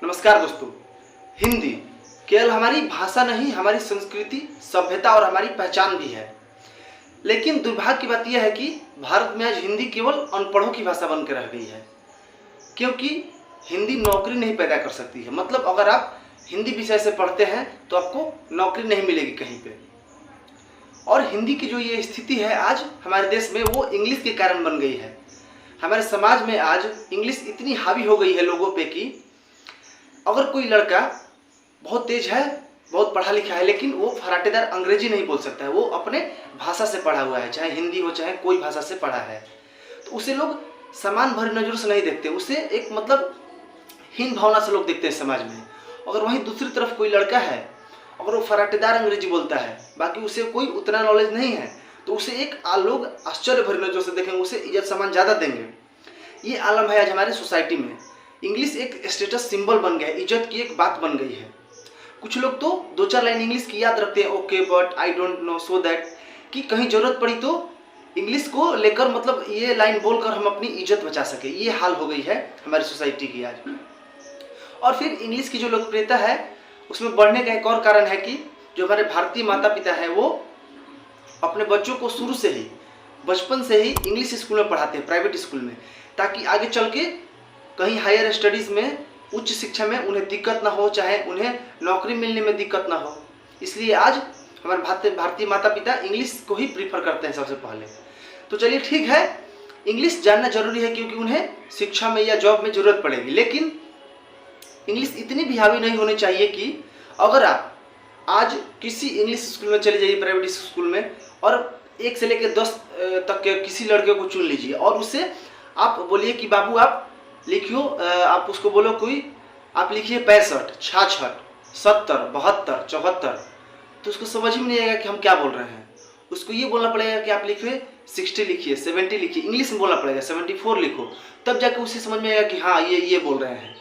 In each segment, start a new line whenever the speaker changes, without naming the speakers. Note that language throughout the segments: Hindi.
नमस्कार दोस्तों। हिंदी केवल हमारी भाषा नहीं, हमारी संस्कृति, सभ्यता और हमारी पहचान भी है। लेकिन दुर्भाग्य की बात यह है कि भारत में आज हिंदी केवल अनपढ़ों की भाषा बनकर रह गई है, क्योंकि हिंदी नौकरी नहीं पैदा कर सकती है। मतलब अगर आप हिंदी विषय से पढ़ते हैं तो आपको नौकरी नहीं मिलेगी कहीं पे। और हिंदी की जो ये स्थिति है आज हमारे देश में, वो इंग्लिश के कारण बन गई है। हमारे समाज में आज इंग्लिश इतनी हावी हो गई है लोगों पे कि अगर कोई लड़का बहुत तेज है, बहुत पढ़ा लिखा है, लेकिन वो फराटेदार अंग्रेजी नहीं बोल सकता है, वो अपने भाषा से पढ़ा हुआ है, चाहे हिंदी हो चाहे कोई भाषा से पढ़ा है, तो उसे लोग समान भरी नज़र से नहीं देखते, उसे एक मतलब हीन भावना से लोग देखते हैं समाज में। अगर वहीं दूसरी तरफ कोई लड़का है, अगर वो फराटेदार अंग्रेजी बोलता है, बाकी उसे कोई उतना नॉलेज नहीं है, तो उसे एक लोग आश्चर्य भरी नज़र से देखेंगे, उसे इज्जत सम्मान ज़्यादा देंगे। ये आलम है आज हमारी सोसाइटी में। इंग्लिश एक स्टेटस सिंबल बन गया है, इज्जत की एक बात बन गई है। कुछ लोग तो दो चार लाइन इंग्लिश की याद रखते हैं, okay but I don't know so that, कि कहीं ज़रूरत पड़ी तो इंग्लिश को लेकर मतलब ये लाइन बोलकर हम अपनी इज्जत बचा सके। ये हाल हो गई है हमारी सोसाइटी की आज। और फिर इंग्लिश की जो लोकप्रियता है उसमें बढ़ने का एक और कारण है कि जो हमारे भारतीय माता पिता हैं वो अपने बच्चों को शुरू से ही, बचपन से ही इंग्लिश स्कूल में पढ़ाते हैं, प्राइवेट स्कूल में, ताकि आगे चल के कहीं हायर स्टडीज़ में, उच्च शिक्षा में उन्हें दिक्कत ना हो, चाहे उन्हें नौकरी मिलने में दिक्कत ना हो। इसलिए आज हमारे भारतीय माता पिता इंग्लिश को ही प्रीफर करते हैं सबसे पहले। तो चलिए ठीक है, इंग्लिश जानना जरूरी है क्योंकि उन्हें शिक्षा में या जॉब में ज़रूरत पड़ेगी, लेकिन इंग्लिश इतनी भी हावी नहीं होनी चाहिए कि अगर आप आज किसी इंग्लिश स्कूल में चले जाइए, प्राइवेट स्कूल में, और 1 से लेकर 10 तक के किसी लड़के को चुन लीजिए और उससे आप बोलिए कि बाबू आप लिखियो, आप उसको बोलो कोई, आप लिखिए 65, 66, 70, 72, 74, तो उसको समझ में नहीं आएगा कि हम क्या बोल रहे हैं। उसको ये बोलना पड़ेगा कि आप लिखिए 60 लिखिए, 70 लिखिए, इंग्लिश में बोलना पड़ेगा 74 लिखो, तब जाकर उसे समझ में आएगा कि हाँ ये बोल रहे हैं।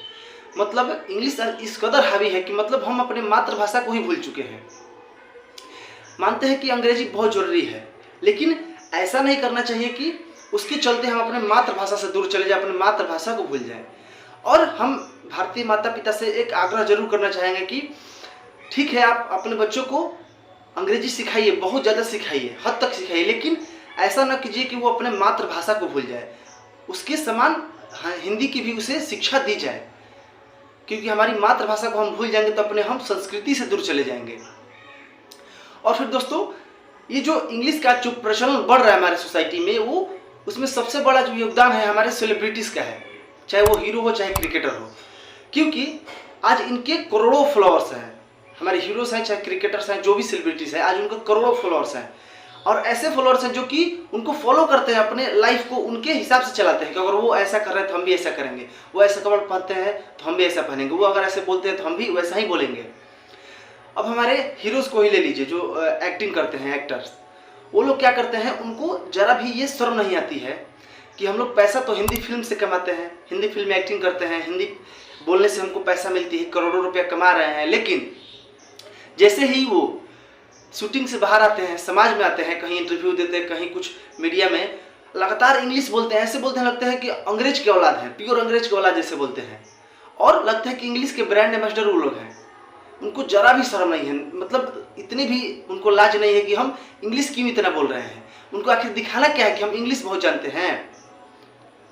मतलब इंग्लिश इस कदर हावी है कि मतलब हम अपने मातृभाषा को ही भूल चुके हैं। मानते हैं कि अंग्रेजी बहुत ज़रूरी है, लेकिन ऐसा नहीं करना चाहिए कि उसके चलते हम अपने मातृभाषा से दूर चले जाएं, अपने मातृभाषा को भूल जाएं। और हम भारतीय माता पिता से एक आग्रह जरूर करना चाहेंगे कि ठीक है, आप अपने बच्चों को अंग्रेजी सिखाइए, बहुत ज़्यादा सिखाइए, हद तक सिखाइए, लेकिन ऐसा ना कीजिए कि वो अपने मातृभाषा को भूल जाए। उसके समान हिंदी की भी उसे शिक्षा दी जाए, क्योंकि हमारी मातृभाषा को हम भूल जाएंगे तो अपने हम संस्कृति से दूर चले जाएंगे। और फिर दोस्तों, ये जो इंग्लिश का जो प्रचलन बढ़ रहा है हमारे सोसाइटी में, वो उसमें सबसे बड़ा जो योगदान है हमारे सेलिब्रिटीज़ का है, चाहे वो हीरो हो चाहे क्रिकेटर हो, क्योंकि आज इनके करोड़ों फॉलोअर्स हैं। हमारे हीरोज़ हैं चाहे क्रिकेटर्स हैं, जो भी सेलिब्रिटीज़ हैं, आज उनके करोड़ों फॉलोअर्स हैं। और ऐसे फॉलोअर्स हैं जो कि उनको फॉलो करते हैं, अपने लाइफ को उनके हिसाब से चलाते हैं कि अगर वो ऐसा कर रहे हैं तो हम भी ऐसा करेंगे, वो ऐसा कपड़ा पहनते हैं तो हम भी ऐसा पहनेंगे, वो अगर ऐसे बोलते हैं तो हम भी वैसा ही बोलेंगे। अब हमारे हीरोज़ को ही ले लीजिए, जो एक्टिंग करते हैं, एक्टर्स, वो लोग क्या करते हैं, उनको ज़रा भी ये शर्म नहीं आती है कि हम लोग पैसा तो हिंदी फिल्म से कमाते हैं, हिंदी फिल्म में एक्टिंग करते हैं, हिंदी बोलने से हमको पैसा मिलती है, करोड़ों रुपया कमा रहे हैं, लेकिन जैसे ही वो शूटिंग से बाहर आते हैं, समाज में आते हैं, कहीं इंटरव्यू देते हैं, कहीं कुछ मीडिया में लगातार इंग्लिश बोलते हैं, ऐसे बोलते हैं लगता है कि अंग्रेज के औलाद हैं, प्योर अंग्रेज के औलाद जैसे बोलते हैं, और लगता है कि इंग्लिश के ब्रांड एम्बेसडर वो लोग हैं। उनको जरा भी शर्म नहीं है, मतलब इतनी भी उनको लाज नहीं है कि हम इंग्लिश क्यों इतना बोल रहे हैं। उनको आखिर दिखाना क्या है कि हम इंग्लिश बहुत जानते हैं।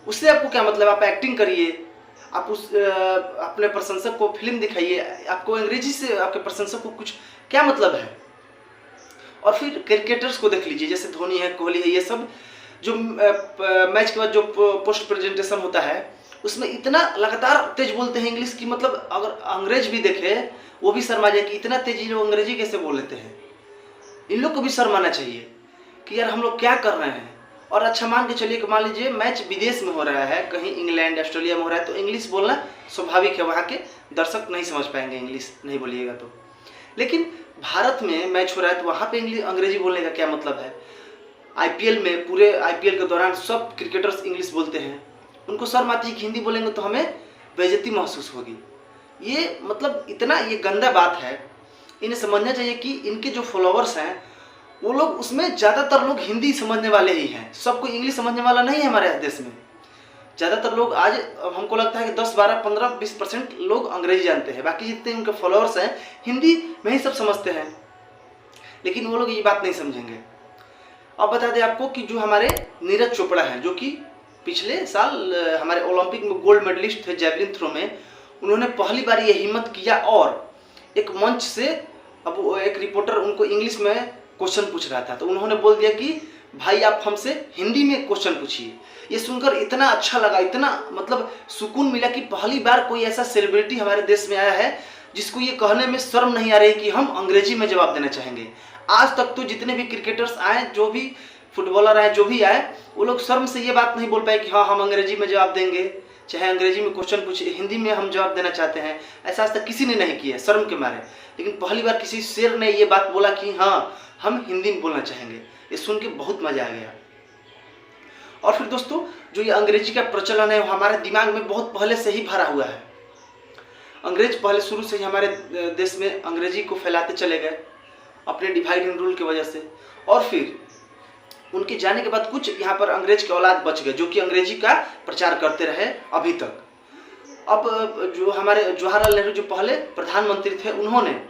उससे आपको क्या मतलब, आप एक्टिंग करिए, आप उस अपने प्रशंसक को फिल्म दिखाइए, आपको अंग्रेजी से आपके प्रशंसक को कुछ क्या मतलब है। और फिर क्रिकेटर्स को देख लीजिए, जैसे धोनी है, कोहली है, ये सब जो मैच के बाद जो पोस्ट प्रेजेंटेशन होता है उसमें इतना लगातार तेज बोलते हैं इंग्लिश की, मतलब अगर अंग्रेज भी देखे वो भी शर्मा जाए कि इतना तेजी लोग अंग्रेजी कैसे बोल लेते हैं। इन लोग को भी शर्माना चाहिए कि यार हम लोग क्या कर रहे हैं। और अच्छा मान के चलिए कि मान लीजिए मैच विदेश में हो रहा है, कहीं इंग्लैंड ऑस्ट्रेलिया में हो रहा है, तो इंग्लिश बोलना स्वाभाविक है, वहाँ के दर्शक नहीं समझ पाएंगे इंग्लिश नहीं बोलिएगा तो। लेकिन भारत में मैच हो रहा है तो वहाँ पे अंग्रेजी बोलने का क्या मतलब है। IPL में, पूरे IPL के दौरान सब क्रिकेटर्स इंग्लिश बोलते हैं, उनको शर्म आती है कि हिंदी बोलेंगे तो हमें बेइज्जती महसूस होगी। ये मतलब इतना ये गंदा बात है, इन्हें समझना चाहिए कि इनके जो फॉलोअर्स हैं वो लोग, उसमें ज़्यादातर लोग हिंदी समझने वाले ही हैं, सब कोई इंग्लिश समझने वाला नहीं है हमारे देश में। ज़्यादातर लोग आज, हमको लगता है कि 10, 12, 15, 20% लोग अंग्रेजी जानते हैं, बाकी जितने उनके फॉलोअर्स हैं हिंदी में ही सब समझते हैं, लेकिन वो लोग ये बात नहीं समझेंगे। अब बता दें आपको कि जो हमारे नीरज चोपड़ा हैं, जो कि पिछले साल हमारे ओलंपिक में गोल्ड मेडलिस्ट थे जैवलिन थ्रो में, उन्होंने पहली बार ये हिम्मत किया और एक मंच से, अब एक रिपोर्टर उनको इंग्लिश में क्वेश्चन पूछ रहा था तो उन्होंने बोल दिया कि भाई आप हमसे हिंदी में क्वेश्चन पूछिए। ये सुनकर इतना अच्छा लगा, इतना मतलब सुकून मिला कि पहली बार कोई ऐसा सेलिब्रिटी हमारे देश में आया है जिसको ये कहने में शर्म नहीं आ रही कि हम अंग्रेजी में जवाब देना चाहेंगे। आज तक तो जितने भी क्रिकेटर्स आए, जो भी फुटबॉलर आए, जो भी आए, वो लोग शर्म से ये बात नहीं बोल पाए कि हाँ हम अंग्रेजी में जवाब देंगे, चाहे अंग्रेजी में क्वेश्चन पूछे, हिंदी में हम जवाब देना चाहते हैं। ऐसा आज तक किसी ने नहीं किया शर्म के मारे, लेकिन पहली बार किसी शेर ने ये बात बोला कि हाँ हम हिंदी में बोलना चाहेंगे। ये सुन के बहुत मजा आ गया। और फिर दोस्तों, जो ये अंग्रेजी का प्रचलन है वो हमारे दिमाग में बहुत पहले से ही भरा हुआ है। अंग्रेज पहले शुरू से ही हमारे देश में अंग्रेजी को फैलाते चले गए अपने डिवाइड एंड रूल की वजह से, और फिर उनके जाने के बाद कुछ यहाँ पर अंग्रेज के औलाद बच गए जो कि अंग्रेजी का प्रचार करते रहे अभी तक। अब जो हमारे जवाहरलाल नेहरू जो पहले प्रधानमंत्री थे, उन्होंने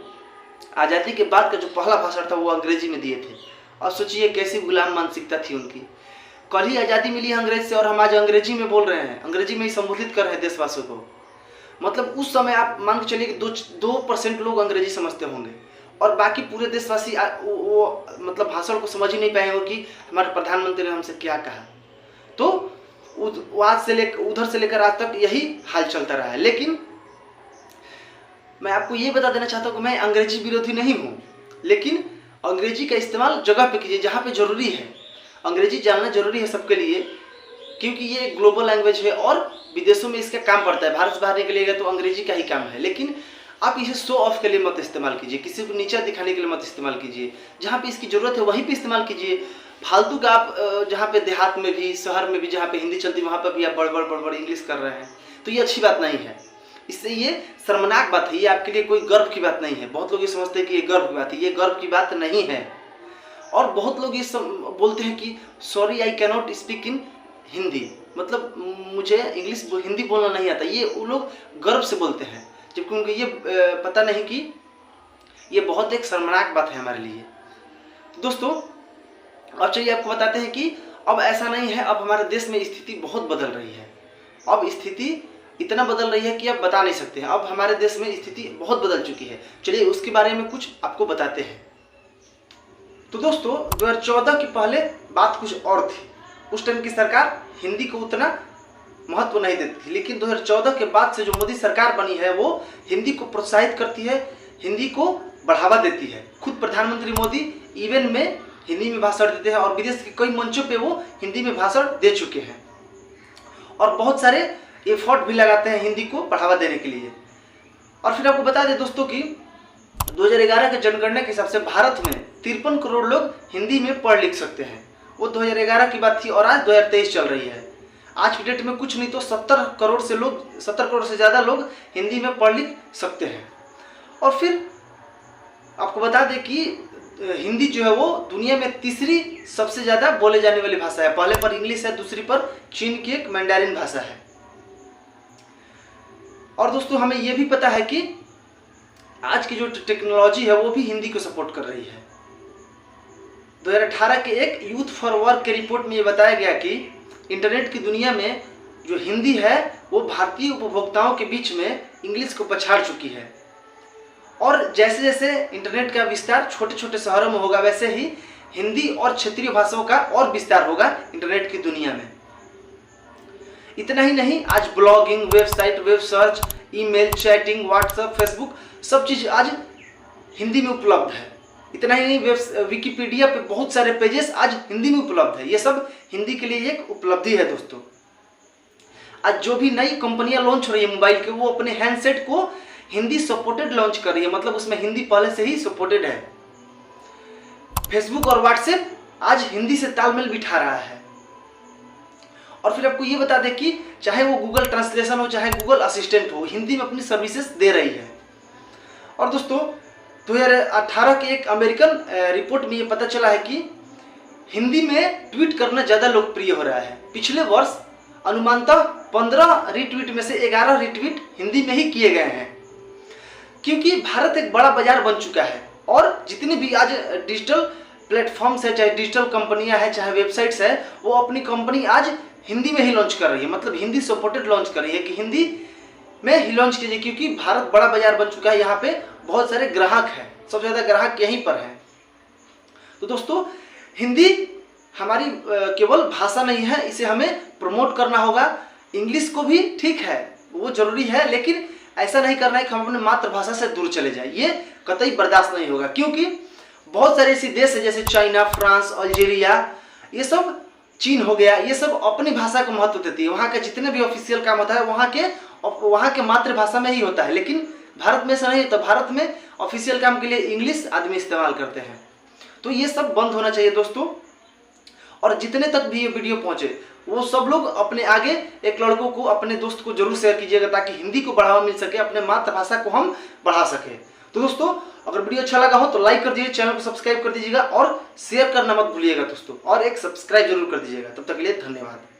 आज़ादी के बाद का जो पहला भाषण था वो अंग्रेजी में दिए थे। और सोचिए कैसी गुलाम मानसिकता थी उनकी। कल ही आज़ादी मिली है अंग्रेज से और हम आज अंग्रेजी में बोल रहे हैं, अंग्रेजी में ही संबोधित कर रहे हैं देशवासियों को। मतलब उस समय आप मान के चलिए कि 2% लोग अंग्रेजी समझते होंगे और बाकी पूरे देशवासी वो मतलब भाषण को समझ ही नहीं पाए हो कि हमारे प्रधानमंत्री ने हमसे क्या कहा। तो आज से लेकर उधर से लेकर आज तक यही हाल चलता रहा है। लेकिन मैं आपको ये बता देना चाहता हूँ कि मैं अंग्रेजी विरोधी नहीं हूँ, लेकिन अंग्रेजी का इस्तेमाल जगह पे कीजिए जहाँ पे जरूरी है। अंग्रेजी जानना जरूरी है सबके लिए, क्योंकि ये ग्लोबल लैंग्वेज है और विदेशों में इसका काम पड़ता है। भारत से बाहर निकलिएगा तो अंग्रेजी का ही काम है, लेकिन आप इसे शो ऑफ के लिए मत इस्तेमाल कीजिए, किसी को नीचा दिखाने के लिए मत इस्तेमाल कीजिए। जहाँ पे इसकी ज़रूरत है वहीं पे इस्तेमाल कीजिए। फालतू का आप जहाँ पे देहात में भी, शहर में भी जहाँ पे हिंदी चलती वहाँ पर भी आप बड़ इंग्लिश कर रहे हैं, तो ये अच्छी बात नहीं है। इससे ये शर्मनाक बात है, ये आपके लिए कोई गर्व की बात नहीं है। बहुत लोग ये समझते हैं कि ये गर्व की बात है, ये गर्व की बात नहीं है। और बहुत लोग ये बोलते हैं कि sorry I can not speak in Hindi, मतलब मुझे हिंदी बोलना नहीं आता। ये वो लोग गर्व से बोलते हैं, जबकि उनको ये पता नहीं कि ये बहुत एक शर्मनाक बात है हमारे लिए। तो दोस्तों, अब चलिए आपको बताते हैं कि अब ऐसा नहीं है। अब हमारे देश में स्थिति बहुत बदल रही है। अब स्थिति इतना बदल रही है कि आप बता नहीं सकते हैं। अब हमारे देश में स्थिति बहुत बदल चुकी है। चलिए उसके बारे में कुछ आपको बताते हैं। तो दोस्तों, 2014 के पहले बात कुछ और थी। उस टाइम की सरकार हिंदी को उतना महत्व नहीं देती थी, लेकिन 2014 के बाद से जो मोदी सरकार बनी है वो हिंदी को प्रोत्साहित करती है, हिंदी को बढ़ावा देती है। खुद प्रधानमंत्री मोदी इवेंट में हिंदी में भाषण देते हैं और विदेश के कई मंचों पे वो हिंदी में भाषण दे चुके हैं और बहुत सारे एफर्ट भी लगाते हैं हिंदी को बढ़ावा देने के लिए। और फिर आपको बता दें दोस्तों कि 2011 के जनगणना के हिसाब से भारत में 53 करोड़ लोग हिंदी में पढ़ लिख सकते हैं। वो 2011 की बात थी और आज 2023 चल रही है। आज की डेट में कुछ नहीं तो 70 करोड़ से ज़्यादा लोग हिंदी में पढ़ लिख सकते हैं। और फिर आपको बता दें कि हिंदी जो है वो दुनिया में तीसरी सबसे ज़्यादा बोले जाने वाली भाषा है। पहले पर इंग्लिश है, दूसरी पर चीन की एक मैंडारिन भाषा है। और दोस्तों, हमें ये भी पता है कि आज की जो टेक्नोलॉजी है वो भी हिंदी को सपोर्ट कर रही है। 2018 के एक यूथ फॉर वर्क के रिपोर्ट में ये बताया गया कि इंटरनेट की दुनिया में जो हिंदी है वो भारतीय उपभोक्ताओं के बीच में इंग्लिश को पछाड़ चुकी है। और जैसे जैसे इंटरनेट का विस्तार छोटे छोटे शहरों में होगा, वैसे ही हिंदी और क्षेत्रीय भाषाओं का और विस्तार होगा इंटरनेट की दुनिया में। इतना ही नहीं, आज blogging, website, web search, email, chatting, WhatsApp, Facebook सब चीज़ आज हिंदी में उपलब्ध है। इतना ही नहीं, विकिपीडिया पे बहुत सारे पेजेस आज हिंदी में उपलब्ध है। ये सब हिंदी के लिए एक उपलब्धि है दोस्तों। आज जो भी नई कंपनियां लॉन्च हो रही है मोबाइल के, वो अपने हैंडसेट को हिंदी सपोर्टेड लॉन्च कर रही है, मतलब उसमें हिंदी पहले से ही सपोर्टेड है। फेसबुक और व्हाट्सएप आज हिंदी से तालमेल बिठा रहा है। और फिर आपको ये बता दें कि चाहे वो गूगल ट्रांसलेशन हो, चाहे गूगल असिस्टेंट हो, हिंदी में अपनी सर्विसेज दे रही है। और दोस्तों, 2018 के एक अमेरिकन रिपोर्ट में ये पता चला है कि हिंदी में ट्वीट करना ज़्यादा लोकप्रिय हो रहा है। पिछले वर्ष अनुमानतः 15 रिट्वीट में से 11 रिट्वीट हिंदी में ही किए गए हैं, क्योंकि भारत एक बड़ा बाजार बन चुका है और जितनी भी आज डिजिटल प्लेटफॉर्म्स है, चाहे डिजिटल कंपनियां हैं, चाहे वेबसाइट्स है, वो अपनी कंपनी आज हिंदी में ही लॉन्च कर रही है, मतलब हिंदी सपोर्टेड लॉन्च कर रही है कि हिंदी में ही लॉन्च कीजिए, क्योंकि भारत बड़ा बाजार बन चुका है। यहाँ पे बहुत सारे ग्राहक हैं, सबसे ज़्यादा ग्राहक यहीं पर हैं। तो दोस्तों, हिंदी हमारी केवल भाषा नहीं है, इसे हमें प्रमोट करना होगा। इंग्लिश को भी ठीक है, वो जरूरी है, लेकिन ऐसा नहीं करना है कि हम अपने मातृभाषा से दूर चले जाए, ये कतई बर्दाश्त नहीं होगा। क्योंकि बहुत सारे ऐसे देश है जैसे चाइना, फ्रांस, अल्जीरिया, ये सब, चीन हो गया, ये सब अपनी भाषा को महत्व देती है। वहाँ के जितने भी ऑफिशियल काम होता है वहाँ के मातृभाषा में ही होता है, लेकिन भारत में ऐसा नहीं है। तो भारत में ऑफिशियल काम के लिए इंग्लिश आदमी इस्तेमाल करते हैं। तो ये सब बंद होना चाहिए दोस्तों। और जितने तक भी ये वीडियो पहुंचे वो सब लोग अपने आगे एक लड़कों को, अपने दोस्त को जरूर शेयर कीजिएगा, ताकि हिंदी को बढ़ावा मिल सके, अपने मातृभाषा को हम बढ़ा सके। तो दोस्तों, अगर वीडियो अच्छा लगा हो तो लाइक कर दीजिए, चैनल को सब्सक्राइब कर दीजिएगा और शेयर करना मत भूलिएगा दोस्तों, और एक सब्सक्राइब जरूर कर दीजिएगा। तब तक के लिए धन्यवाद।